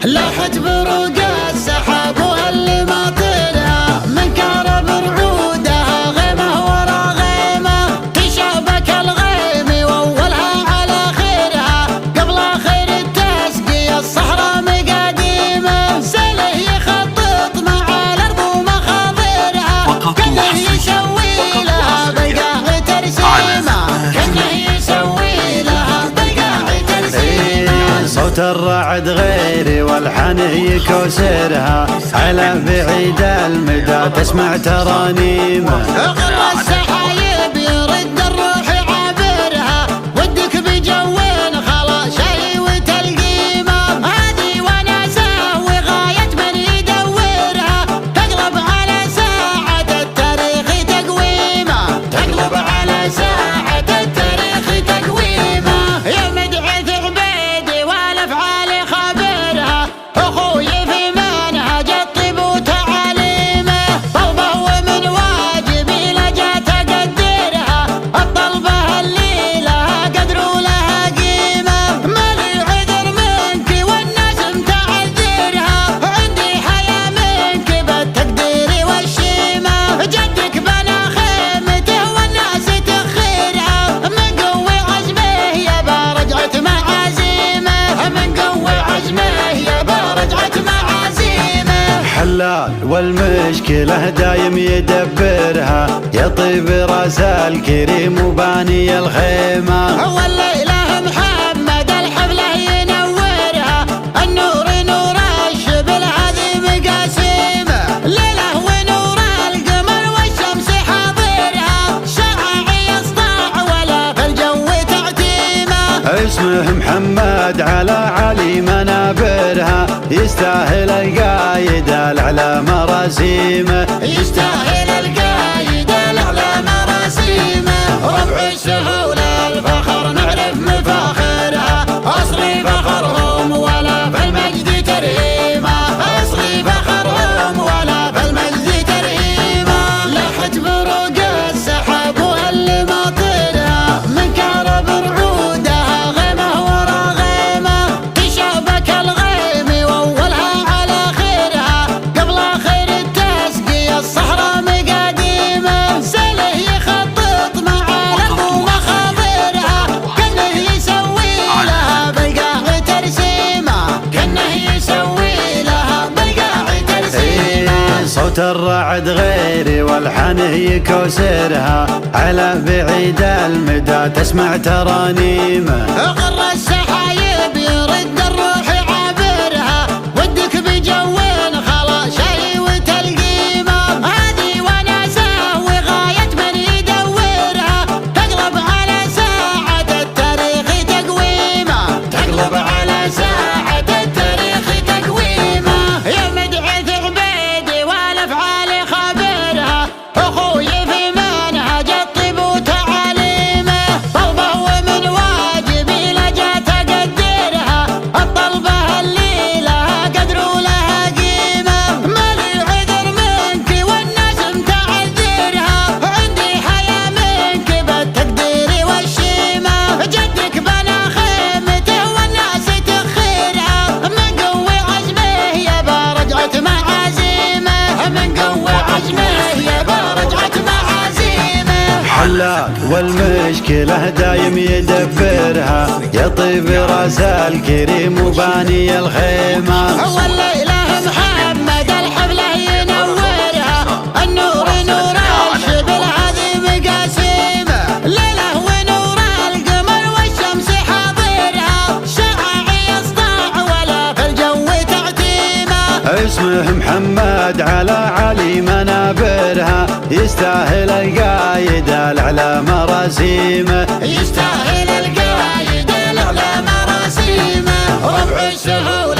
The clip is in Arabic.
لاحت بروق السحاب واللي ما طلع من كرب رعودها غيمه ورا غيمه تشابك الغيم واولها على خيرها قبل اخر التسقي الصحراء مقاديمه سله يخطط مع الارض ومخاضرها كانه يسوي لها بقاع ترسيمه كانه يسوي لها بقاع ترسيمه صوت الرعد غيري والحنه يكسرها على بعيد المدى تسمع ترانيمه غر السحايب يرد الروح عابرها ودك بجوين خلا شي وتلقيمه هذه وناسه وغاية من يدورها تقلب على ساعة التاريخ تقويمه تقلب على ساعة التاريخ تقويمه يا مدعي عبيدي والافعال خبرها اخوي في منهج الطب وتعاليمه طلبه ومن واجبي لجا تقدرها الطلبه اللي لها قدر ولها قيمه مالي عذر منك والناس متعذرها عندي حياه منك بالتقدير والشيمه جدك بنى خيمته والناس تخيرها من قوي عزمه يبا رجعت معازيمه من قوي عزمه يبا رجعت معازيمه حلال والمشكلة دايم يدبرها يطيب راس الكريم وباني الخيمة هو الليلة محمد الحفلة ينورها النور نور الشبل هذه مقاسيمه ليلة ونور القمر والشمس حاضرها شعاع يسطع ولا في الجو تعتيمه اسمه محمد على علي منابرها يستاهل القايد الأعلى مراسيمه يستاهل القايد الأعلى مراسيمه ربع السهولة الفخر نعرف مفاخرها أصلي فخرهم ولا في المجد ترهيمه أصلي فخرهم ولا في المجد ترهيمه لاحت بروق السحاب واللي ما طلع من كرب رعودها غيمه ورا غيمه تشابك الغيم واولها على خيرها قبل اخر التسقي الصحراء مقاديمه سله يخطط مع الارض ومخاضرها كانه يسوي لها بقاع ترسيمه كانه يسوي لها بقاع ترسيمه صوت الرعد غيري والحنه يكسرها على بعيد المدى تسمع ترانيمه غر السحايب يرد الروح عابرها ودك بجوين خلا شي وتلقيمه هذه وناسه وغاية من يدورها تقلب على ساعة التاريخ تقويمه تقلب على ساعة التاريخ تقويمه يا مدعي عبيدي والافعال خبرها اخوي في منهج الطب وتعاليمه طلبه ومن واجبي لجا تقدرها الطلبه اللي لها قدر ولها قيمه مالي عذر منك والناس متعذرها عندي حياه منك بالتقدير والشيمه جدك بنى خيمته والناس تخيرها من قوي عزمه يبا رجعت معازيمه من قوي عزمه يبا رجعت معازيمه حلال والمشكلة دايم يدبرها يطيب راس الكريم وباني الخيمة هو الليلة محمد الحفلة ينورها النور نور الشبل هذه مقاسيمه ليلة ونور القمر والشمس حاضرها شعاع يسطع ولا في الجو تعتيمه اسمه محمد على علي منابرها يستاهل القايد الأعلى مراسيمه يستاهل القايد الأعلى مراسيمه ربع السهولة